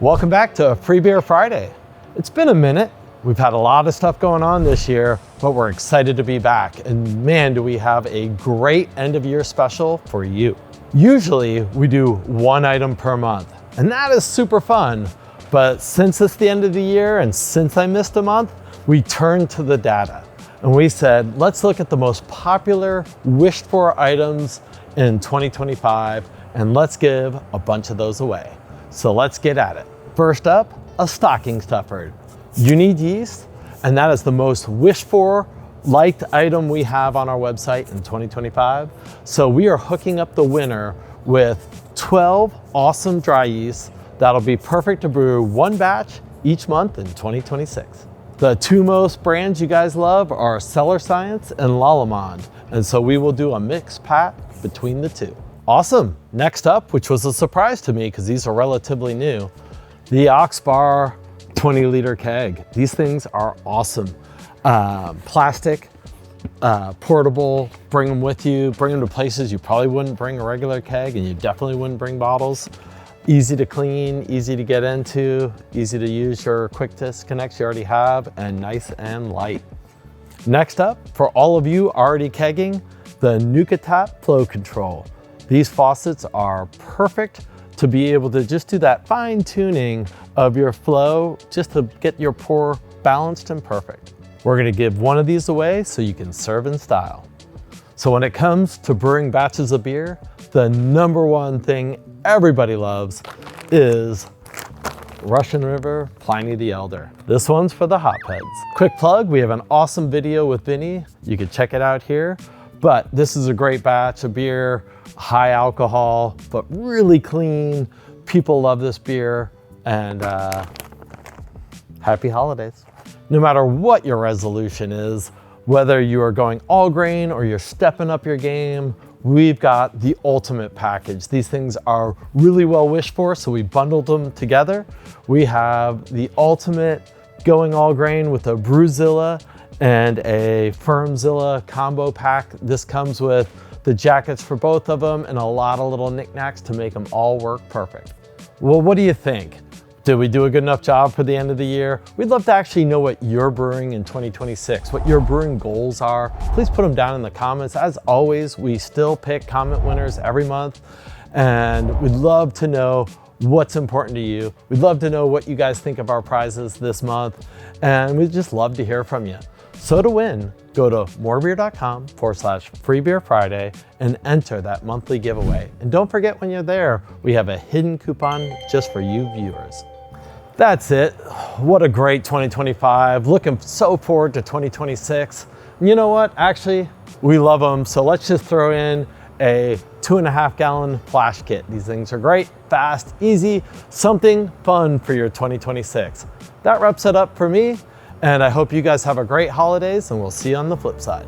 Welcome back to Free Beer Friday. It's been a minute. We've had a lot of stuff going on this year, but we're excited to be back. And man, do we have a great end of year special for you. Usually we do one item per month, and that is super fun. But since it's the end of the year and since I missed a month, we turned to the data. And we said, let's look at the most popular wished for items in 2025, and let's give a bunch of those away. So let's get at it. First up, a stocking stuffer. You need yeast, and that is the most wished for, liked item we have on our website in 2025. So we are hooking up the winner with 12 awesome dry yeasts that'll be perfect to brew one batch each month in 2026. The two most brands you guys love are Cellar Science and Lallemand, and so we will do a mix pat between the two. Awesome. Next up, which was a surprise to me because these are relatively new, the Oxbar 20-liter keg. These things are awesome. Plastic, portable, bring them with you, bring them to places you probably wouldn't bring a regular keg, and you definitely wouldn't bring bottles. Easy to clean, easy to get into, easy to use your quick disconnects you already have, and nice and light. Next up, for all of you already kegging, the NukaTap Flow Control. These faucets are perfect to be able to just do that fine tuning of your flow just to get your pour balanced and perfect. We're gonna give one of these away so you can serve in style. So when it comes to brewing batches of beer, the number one thing everybody loves is Russian River Pliny the Elder. This one's for the hotheads. Quick plug, we have an awesome video with Vinny. You can check it out here. But this is a great batch of beer, high alcohol, but really clean. People love this beer, and happy holidays. No matter what your resolution is, whether you are going all grain or you're stepping up your game, we've got the ultimate package. These things are really well wished for, so we bundled them together. We have the ultimate going all grain with a Brewzilla and a Firmzilla combo pack. This comes with the jackets for both of them and a lot of little knickknacks to make them all work perfect. Well, what do you think? Did we do a good enough job for the end of the year? We'd love to actually know what you're brewing in 2026, what your brewing goals are. Please put them down in the comments. As always, we still pick comment winners every month, and we'd love to know what's important to you. We'd love to know what you guys think of our prizes this month, and we'd just love to hear from you. So to win, go to morebeer.com/freebeerfriday and enter that monthly giveaway. And don't forget, when you're there, we have a hidden coupon just for you viewers. That's it. What a great 2025. Looking so forward to 2026. You know what? Actually, we love them. So let's just throw in a 2.5 gallon flash kit. These things are great, fast, easy, something fun for your 2026. That wraps it up for me. And I hope you guys have a great holidays, and we'll see you on the flip side.